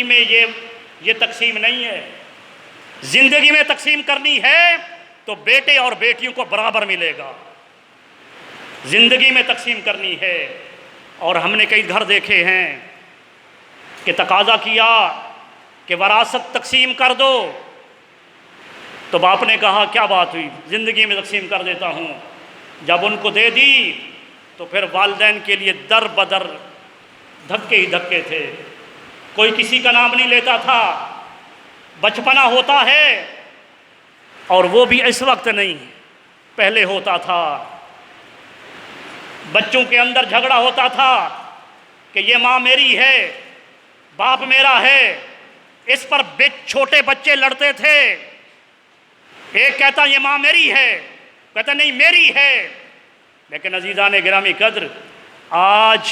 میں یہ تقسیم نہیں ہے۔ زندگی میں تقسیم کرنی ہے تو بیٹے اور بیٹیوں کو برابر ملے گا۔ زندگی میں تقسیم کرنی ہے، اور ہم نے کئی گھر دیکھے ہیں کہ تقاضا کیا کہ وراثت تقسیم کر دو، تو باپ نے کہا کیا بات ہوئی، زندگی میں تقسیم کر دیتا ہوں۔ جب ان کو دے دی تو پھر والدین کے لیے در بدر دھکے ہی دھکے تھے، کوئی کسی کا نام نہیں لیتا تھا۔ بچپنا ہوتا ہے، اور وہ بھی اس وقت نہیں، پہلے ہوتا تھا۔ بچوں کے اندر جھگڑا ہوتا تھا کہ یہ ماں میری ہے، باپ میرا ہے، اس پر چھوٹے بچے لڑتے تھے۔ ایک کہتا یہ ماں میری ہے، کہتا نہیں میری ہے۔ لیکن عزیزان گرامی قدر، آج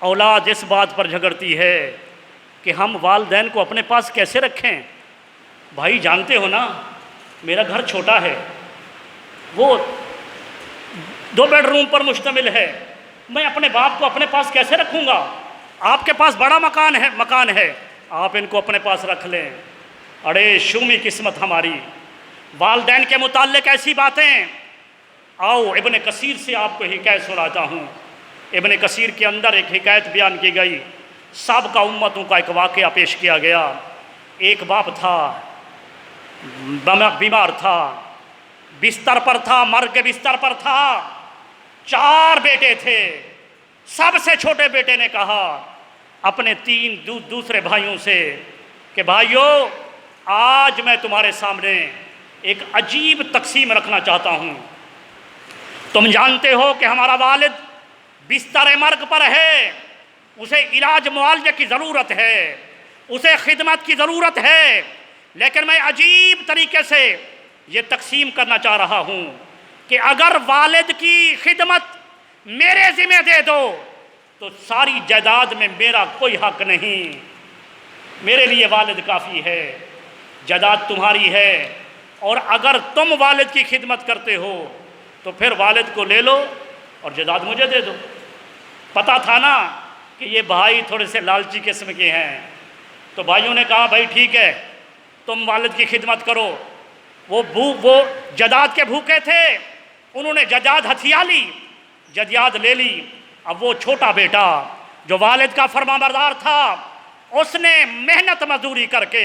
اولاد اس بات پر جھگڑتی ہے کہ ہم والدین کو اپنے پاس کیسے رکھیں۔ بھائی جانتے ہو نا، میرا گھر چھوٹا ہے، وہ 2 بیڈ روم پر مشتمل ہے، میں اپنے باپ کو اپنے پاس کیسے رکھوں گا؟ آپ کے پاس بڑا مکان ہے، آپ ان کو اپنے پاس رکھ لیں۔ اڑے شومی قسمت ہماری، والدین کے متعلق ایسی باتیں۔ آؤ ابن کثیر سے آپ کو حکایت سناتا ہوں۔ ابن کثیر کے اندر ایک حکایت بیان کی گئی، سابقہ امتوں کا ایک واقعہ پیش کیا گیا۔ ایک باپ تھا، بیمار تھا، بستر پر تھا، مرگ کے بستر پر تھا، 4 بیٹے تھے۔ سب سے چھوٹے بیٹے نے کہا اپنے 3 دوسرے بھائیوں سے کہ بھائیو، آج میں تمہارے سامنے ایک عجیب تقسیم رکھنا چاہتا ہوں۔ تم جانتے ہو کہ ہمارا والد بستر مرگ پر ہے، اسے علاج معالجے کی ضرورت ہے، اسے خدمت کی ضرورت ہے، لیکن میں عجیب طریقے سے یہ تقسیم کرنا چاہ رہا ہوں کہ اگر والد کی خدمت میرے ذمہ دے دو تو ساری جائیداد میں میرا کوئی حق نہیں، میرے لیے والد کافی ہے، جائیداد تمہاری ہے، اور اگر تم والد کی خدمت کرتے ہو تو پھر والد کو لے لو اور جائیداد مجھے دے دو۔ پتہ تھا نا کہ یہ بھائی تھوڑے سے لالچی قسم کے ہیں، تو بھائیوں نے کہا بھائی ٹھیک ہے، تم والد کی خدمت کرو۔ وہ جائیداد کے بھوکے تھے، انہوں نے جائیداد ہتھیا لی، جائیداد لے لی۔ اب وہ چھوٹا بیٹا جو والد کا فرمانبردار تھا، اس نے محنت مزدوری کر کے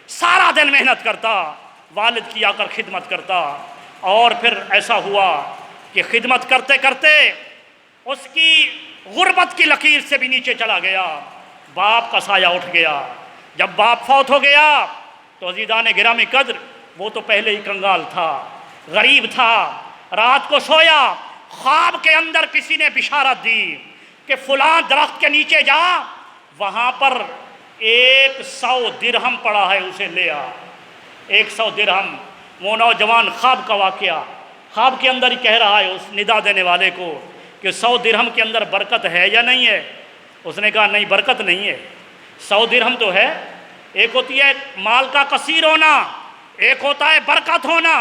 سارا دن محنت کرتا، والد کی آ کر خدمت کرتا، اور پھر ایسا ہوا کہ خدمت کرتے کرتے اس کی غربت کی لکیر سے بھی نیچے چلا گیا، باپ کا سایہ اٹھ گیا۔ جب باپ فوت ہو گیا تو عزیزان گرامی قدر، وہ تو پہلے ہی کنگال تھا، غریب تھا۔ رات کو سویا، خواب کے اندر کسی نے بشارت دی کہ فلاں درخت کے نیچے جا، وہاں پر 100 درہم پڑا ہے، اسے لے آ۔ 100 درہم۔ وہ نوجوان خواب کا واقعہ، خواب کے اندر ہی کہہ رہا ہے اس ندا دینے والے کو کہ 100 درہم کے اندر برکت ہے یا نہیں ہے؟ اس نے کہا نہیں، برکت نہیں ہے، 100 درہم تو ہے، ایک ہوتی ہے مال کا کثیر ہونا، ایک ہوتا ہے برکت ہونا۔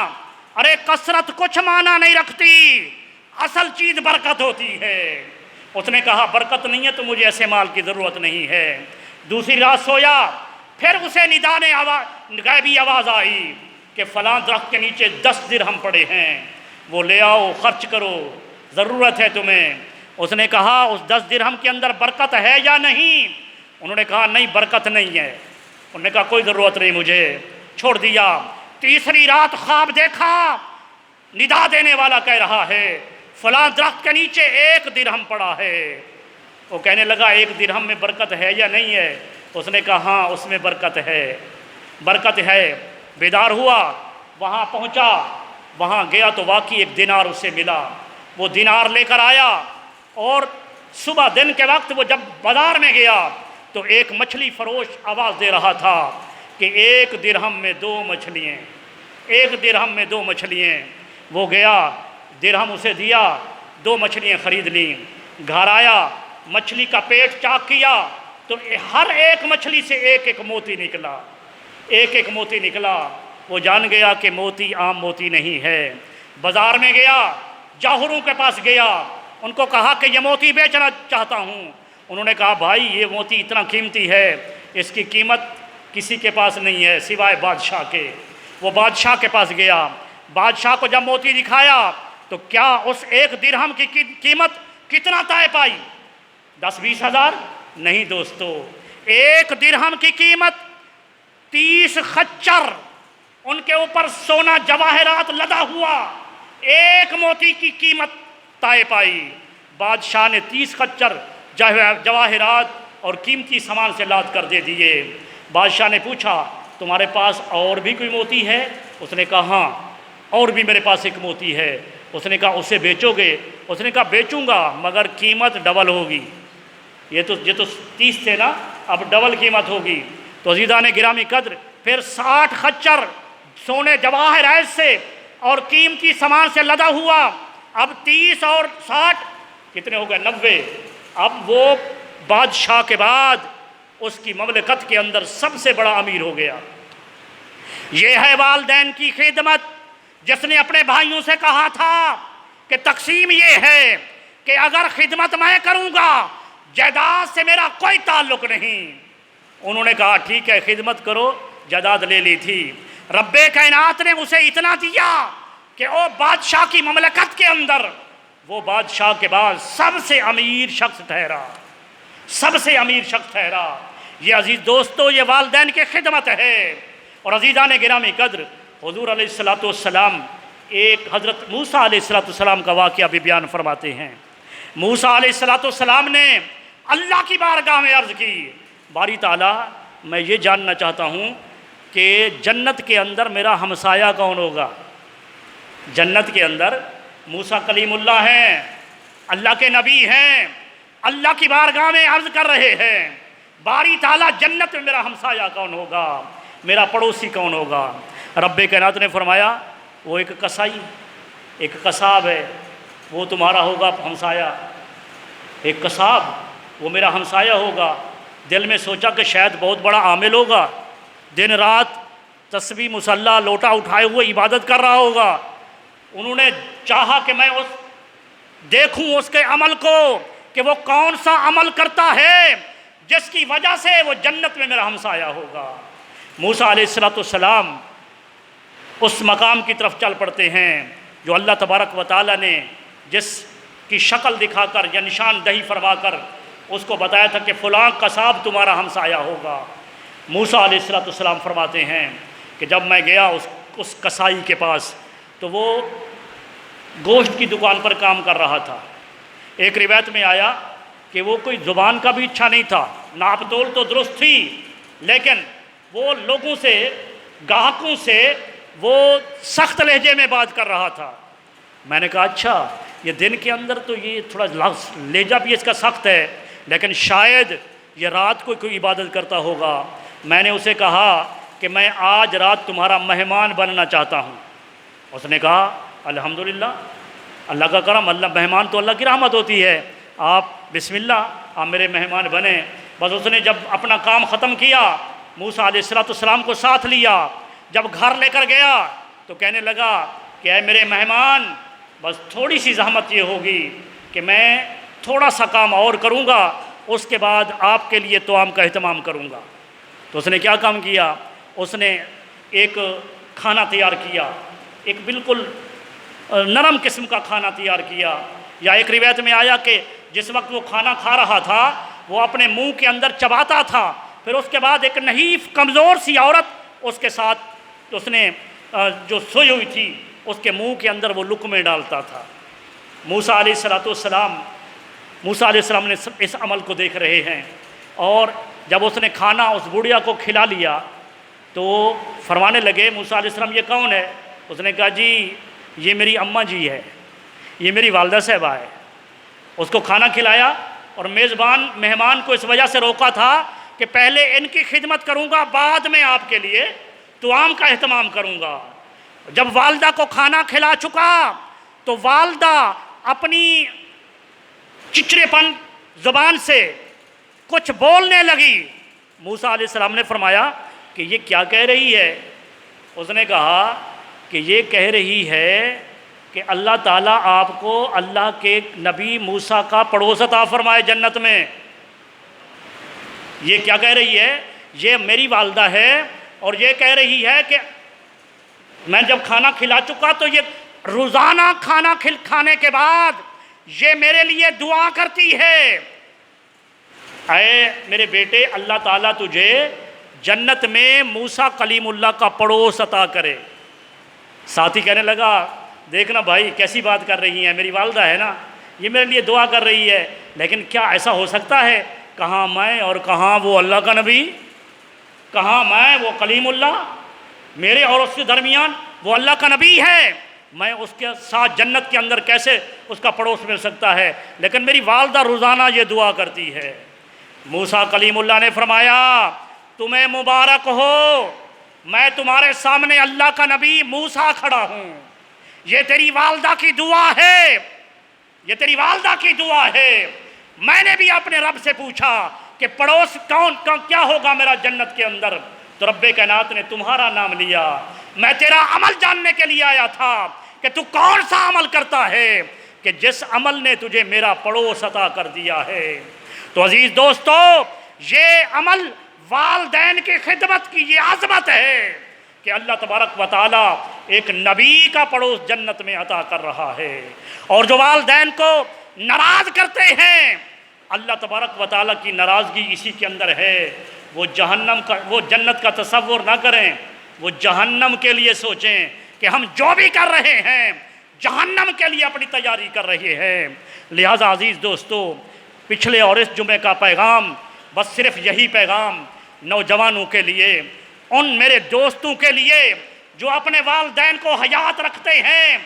ارے کثرت کچھ معنی نہیں رکھتی، اصل چیز برکت ہوتی ہے۔ اس نے کہا برکت نہیں ہے تو مجھے ایسے مال کی ضرورت نہیں ہے۔ دوسری رات سویا، پھر اسے ندا نے غیبی آواز آئی کہ فلاں درخت کے نیچے 10 درہم پڑے ہیں، وہ لے آؤ، خرچ کرو، ضرورت ہے تمہیں۔ اس نے کہا اس 10 درہم کے اندر برکت ہے یا نہیں؟ انہوں نے کہا نہیں، برکت نہیں ہے۔ انہوں نے کہا کوئی ضرورت نہیں مجھے، چھوڑ دیا۔ تیسری رات خواب دیکھا، ندا دینے والا کہہ رہا ہے فلاں درخت کے نیچے 1 درہم پڑا ہے۔ وہ کہنے لگا 1 درہم میں برکت ہے یا نہیں ہے؟ اس نے کہا ہاں، اس میں برکت ہے، برکت ہے۔ بیدار ہوا، وہاں پہنچا، وہاں گیا تو واقعی 1 دینار اسے ملا۔ وہ دینار لے کر آیا، اور صبح دن کے وقت وہ جب بازار میں گیا تو ایک مچھلی فروش آواز دے رہا تھا کہ 1 درہم میں 2 مچھلیاں، 1 درہم میں 2 مچھلیاں۔ وہ گیا، درہم اسے دیا، 2 مچھلیاں خرید لیں۔ گھر آیا، مچھلی کا پیٹ چاک کیا تو ہر ایک مچھلی سے 1 موتی نکلا، 1 موتی نکلا۔ وہ جان گیا کہ موتی عام موتی نہیں ہے۔ بازار میں گیا، جوہروں کے پاس گیا، ان کو کہا کہ یہ موتی بیچنا چاہتا ہوں۔ انہوں نے کہا بھائی یہ موتی اتنا قیمتی ہے، اس کی قیمت کسی کے پاس نہیں ہے سوائے بادشاہ کے۔ وہ بادشاہ کے پاس گیا، بادشاہ کو جب موتی دکھایا تو کیا اس ایک درہم کی قیمت کتنا طے پائی؟ 10-20 ہزار؟ نہیں دوستو، ایک درہم کی قیمت 30 خچر، ان کے اوپر سونا جواہرات لدا ہوا، ایک موتی کی قیمت طے پائی۔ بادشاہ نے 30 خچر جواہرات اور قیمتی سامان سے لاد کر دے دیے۔ بادشاہ نے پوچھا تمہارے پاس اور بھی کوئی موتی ہے؟ اس نے کہا ہاں اور بھی میرے پاس ایک موتی ہے۔ اس نے کہا اسے بیچو گے؟ اس نے کہا بیچوں گا مگر قیمت ڈبل ہوگی۔ یہ تو 30 تھے نا، اب ڈبل قیمت ہوگی۔ تو عزیزان گرامی قدر، پھر 60 خچر سونے جواہرات سے اور قیمتی سامان سے لدا ہوا، اب 30 اور 60 کتنے ہو گئے؟ 90۔ اب وہ بادشاہ کے بعد اس کی مملکت کے اندر سب سے بڑا امیر ہو گیا۔ یہ ہے والدین کی خدمت، جس نے اپنے بھائیوں سے کہا تھا کہ تقسیم یہ ہے کہ اگر خدمت میں کروں گا جائیداد سے میرا کوئی تعلق نہیں۔ انہوں نے کہا ٹھیک ہے خدمت کرو، جائیداد لے لی تھی۔ رب کائنات نے اسے اتنا دیا کہ وہ بادشاہ کی مملکت کے اندر وہ بادشاہ کے بعد سب سے امیر شخص ٹھہرا، سب سے امیر شخص ٹھہرا۔ یہ عزیز دوستو یہ والدین کی خدمت ہے۔ اور عزیزان گرامی قدر، حضور علیہ السلام ایک حضرت موسیٰ علیہ السلام کا واقعہ بھی بیان فرماتے ہیں۔ موسیٰ علیہ السلام نے اللہ کی بارگاہ میں عرض کی باری تعالیٰ میں یہ جاننا چاہتا ہوں کہ جنت کے اندر میرا ہمسایہ کون ہوگا؟ جنت کے اندر موسیٰ کلیم اللہ ہیں، اللہ کے نبی ہیں، اللہ کی بارگاہ میں عرض کر رہے ہیں باری تعالیٰ جنت میں میرا ہمسایہ کون ہوگا، میرا پڑوسی کون ہوگا؟ رب کائنات نے فرمایا وہ ایک کسائی، ایک قصاب ہے، وہ تمہارا ہوگا ہمسایہ۔ ایک قصاب وہ میرا ہمسایہ ہوگا۔ دل میں سوچا کہ شاید بہت بڑا عامل ہوگا، دن رات تسبیح مصلی لوٹا اٹھائے ہوئے عبادت کر رہا ہوگا۔ انہوں نے چاہا کہ میں دیکھوں اس کے عمل کو کہ وہ کون سا عمل کرتا ہے جس کی وجہ سے وہ جنت میں میرا ہمسایہ ہوگا۔ موسیٰ علیہ السلام اس مقام کی طرف چل پڑتے ہیں جو اللہ تبارک و تعالیٰ نے جس کی شکل دکھا کر یا نشان دہی فرما کر اس کو بتایا تھا کہ فلاں قصاب تمہارا ہمسایہ ہوگا۔ موسیٰ علیہ السلام فرماتے ہیں کہ جب میں گیا اس قصائی کے پاس تو وہ گوشت کی دکان پر کام کر رہا تھا۔ ایک روایت میں آیا کہ وہ کوئی زبان کا بھی اچھا نہیں تھا، ناپ تول تو درست تھی لیکن وہ لوگوں سے گاہکوں سے وہ سخت لہجے میں بات کر رہا تھا۔ میں نے کہا اچھا یہ دن کے اندر تو یہ تھوڑا لہجہ بھی اس کا سخت ہے لیکن شاید یہ رات کو کوئی عبادت کرتا ہوگا۔ میں نے اسے کہا کہ میں آج رات تمہارا مہمان بننا چاہتا ہوں۔ اس نے کہا الحمدللہ، اللہ کا کرم، اللہ مہمان تو اللہ کی رحمت ہوتی ہے، آپ بسم اللہ آپ میرے مہمان بنیں۔ بس اس نے جب اپنا کام ختم کیا موسیٰ علیہ السلام کو ساتھ لیا، جب گھر لے کر گیا تو کہنے لگا کہ اے میرے مہمان بس تھوڑی سی زحمت یہ ہوگی کہ میں تھوڑا سا کام اور کروں گا، اس کے بعد آپ کے لیے طعام کا اہتمام کروں گا۔ تو اس نے کیا کام کیا؟ اس نے ایک کھانا تیار کیا، ایک بالکل نرم قسم کا کھانا تیار کیا۔ یا ایک روایت میں آیا کہ جس وقت وہ کھانا کھا رہا تھا وہ اپنے منہ کے اندر چباتا تھا، پھر اس کے بعد ایک نحیف کمزور سی عورت اس کے ساتھ اس نے جو سوئی ہوئی تھی اس کے منہ کے اندر وہ لقمے ڈالتا تھا۔ موسیٰ علیہ السلام نے اس عمل کو دیکھ رہے ہیں، اور جب اس نے کھانا اس بڑھیا کو کھلا لیا تو فرمانے لگے موسیٰ علیہ السلام یہ کون ہے؟ اس نے کہا جی یہ میری اماں جی ہے، یہ میری والدہ صاحبہ ہے۔ اس کو کھانا کھلایا اور میزبان مہمان کو اس وجہ سے روکا تھا کہ پہلے ان کی خدمت کروں گا بعد میں آپ کے لیے طعام کا اہتمام کروں گا۔ جب والدہ کو کھانا کھلا چکا تو والدہ اپنی چچڑے پن زبان سے کچھ بولنے لگی۔ موسیٰ علیہ السلام نے فرمایا کہ یہ کیا کہہ رہی ہے؟ اس نے کہا کہ یہ کہہ رہی ہے کہ اللہ تعالیٰ آپ کو اللہ کے نبی موسیٰ کا پڑوس عطا فرمائے جنت میں۔ یہ کیا کہہ رہی ہے؟ یہ میری والدہ ہے اور یہ کہہ رہی ہے کہ میں جب کھانا کھلا چکا تو یہ روزانہ کھانا کھانے کے بعد یہ میرے لیے دعا کرتی ہے، اے میرے بیٹے اللہ تعالیٰ تجھے جنت میں موسیٰ کلیم اللہ کا پڑوس عطا کرے۔ ساتھی کہنے لگا دیکھنا بھائی کیسی بات کر رہی ہیں، میری والدہ ہے نا، یہ میرے لیے دعا کر رہی ہے، لیکن کیا ایسا ہو سکتا ہے؟ کہاں میں اور کہاں وہ اللہ کا نبی، کہاں میں وہ کلیم اللہ، میرے اور اس کے درمیان وہ اللہ کا نبی ہے، میں اس کے ساتھ جنت کے اندر کیسے اس کا پڑوس مل سکتا ہے؟ لیکن میری والدہ روزانہ یہ دعا کرتی ہے۔ موسیٰ کلیم اللہ نے فرمایا تمہیں مبارک ہو، میں تمہارے سامنے اللہ کا نبی موسیٰ کھڑا ہوں، یہ تیری والدہ کی دعا ہے، یہ تیری والدہ کی دعا ہے۔ میں نے بھی اپنے رب سے پوچھا کہ پڑوس کیا ہوگا میرا جنت کے اندر، تو رب کائنات نے تمہارا نام لیا۔ میں تیرا عمل جاننے کے لیے آیا تھا کہ تو کون سا عمل کرتا ہے کہ جس عمل نے تجھے میرا پڑوس عطا کر دیا ہے۔ تو عزیز دوستو، یہ عمل والدین کی خدمت کی یہ عظمت ہے کہ اللہ تبارک و تعالیٰ ایک نبی کا پڑوس جنت میں عطا کر رہا ہے۔ اور جو والدین کو ناراض کرتے ہیں، اللہ تبارک و تعالیٰ کی ناراضگی اسی کے اندر ہے۔ وہ جنت کا تصور نہ کریں، وہ جہنم کے لیے سوچیں کہ ہم جو بھی کر رہے ہیں جہنم کے لیے اپنی تیاری کر رہے ہیں۔ لہٰذا عزیز دوستو، پچھلے اور اس جمعے کا پیغام بس صرف یہی پیغام نوجوانوں کے لیے، ان میرے دوستوں کے لیے جو اپنے والدین کو حیات رکھتے ہیں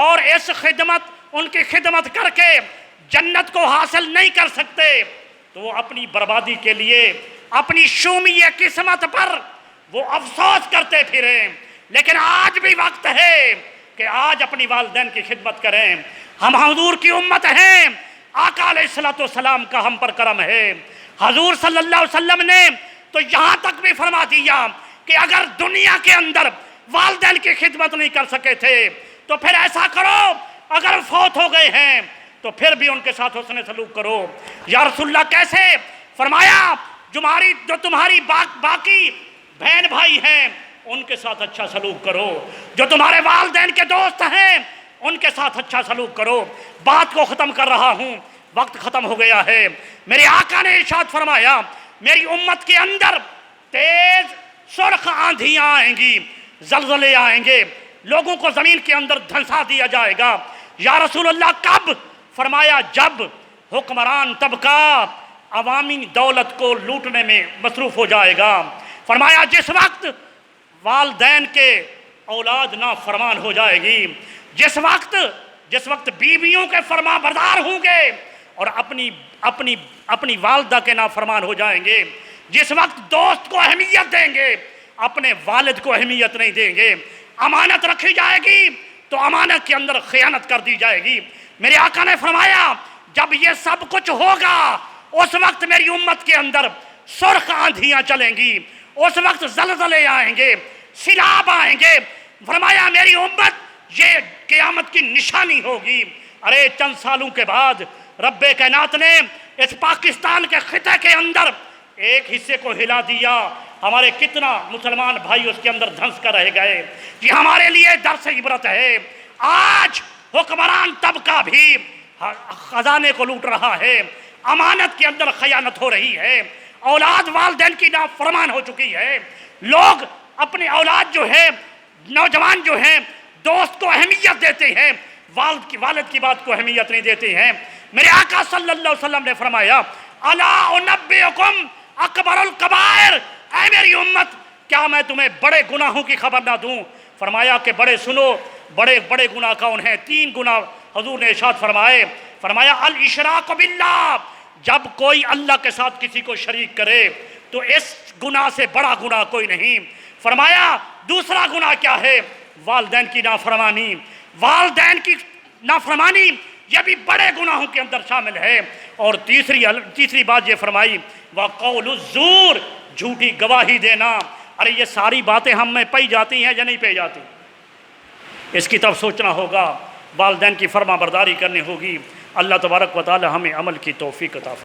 اور اس خدمت ان کی خدمت کر کے جنت کو حاصل نہیں کر سکتے، تو وہ اپنی بربادی کے لیے اپنی شومی قسمت پر وہ افسوس کرتے پھریں۔ لیکن آج بھی وقت ہے کہ آج اپنی والدین کی خدمت کریں۔ ہم حضور کی امت ہیں، آقا علیہ السلام کا ہم پر کرم ہے۔ حضور صلی اللہ علیہ وسلم نے تو یہاں تک بھی فرما دیا کہ اگر دنیا کے اندر والدین کی خدمت نہیں کر سکے تھے تو پھر ایسا کرو، اگر فوت ہو گئے ہیں تو پھر بھی ان کے ساتھ حسن سلوک کرو۔ یا رسول اللہ کیسے؟ فرمایا جو تمہاری باقی بہن بھائی ہیں ان کے ساتھ اچھا سلوک کرو، جو تمہارے والدین کے دوست ہیں ان کے ساتھ اچھا سلوک کرو۔ بات کو ختم کر رہا ہوں، وقت ختم ہو گیا ہے۔ میرے آقا نے ارشاد فرمایا میری امت کے اندر تیز سرخ آندھیاں آئیں گی، زلزلے آئیں گے، لوگوں کو زمین کے اندر دھنسا دیا جائے گا۔ یا رسول اللہ کب؟ فرمایا جب حکمران طبقہ عوامی دولت کو لوٹنے میں مصروف ہو جائے گا۔ فرمایا جس وقت والدین کے اولاد نافرمان ہو جائے گی، جس وقت بیویوں کے فرما بردار ہوں گے اور اپنی والدہ کے نافرمان ہو جائیں گے، جس وقت دوست کو اہمیت دیں گے اپنے والد کو اہمیت نہیں دیں گے، امانت رکھی جائے گی تو امانت کے اندر خیانت کر دی جائے گی۔ میرے آقا نے فرمایا جب یہ سب کچھ ہوگا اس وقت میری امت کے اندر سرخ آندھیاں چلیں گی، اس وقت زلزلے آئیں گے، سیلاب آئیں گے۔ فرمایا میری امت یہ قیامت کی نشانی ہوگی۔ ارے چند سالوں کے بعد رب کائنات نے اس پاکستان کے خطے کے اندر ایک حصے کو ہلا دیا، ہمارے کتنا مسلمان بھائی اس کے اندر دھنس کر رہ گئے۔ یہ ہمارے لیے درس عبرت ہے۔ آج حکمران طبقہ بھی خزانے کو لوٹ رہا ہے، امانت کے اندر خیانت ہو رہی ہے، اولاد والدین کی نافرمان ہو چکی ہے، لوگ اپنے اولاد جو ہے، نوجوان جو ہیں دوست کو اہمیت دیتے ہیں، والد کی بات کو اہمیت نہیں دیتے ہیں۔ میرے آقا صلی اللہ علیہ وسلم نے فرمایا الا انبئکم اکبر الکبائر، اے میری امت کیا میں تمہیں بڑے گناہوں کی خبر نہ دوں؟ فرمایا کہ بڑے سنو، بڑے گناہ کون ہیں؟ 3 گناہ حضور نے ارشاد فرمایا الاشراک باللہ، جب کوئی اللہ کے ساتھ کسی کو شریک کرے تو اس گناہ سے بڑا گناہ کوئی نہیں۔ فرمایا دوسرا گناہ کیا ہے؟ والدین کی نافرمانی۔ والدین کی نافرمانی یہ بھی بڑے گناہوں کے اندر شامل ہے۔ اور تیسری بات یہ فرمائی وقول الزور، جھوٹی گواہی دینا۔ ارے یہ ساری باتیں ہم میں پائی جاتی ہیں یا نہیں پائی جاتی؟ اس کی طرف سوچنا ہوگا، والدین کی فرما برداری کرنی ہوگی۔ اللہ تبارک و تعالی ہمیں عمل کی توفیق عطا فرمائے۔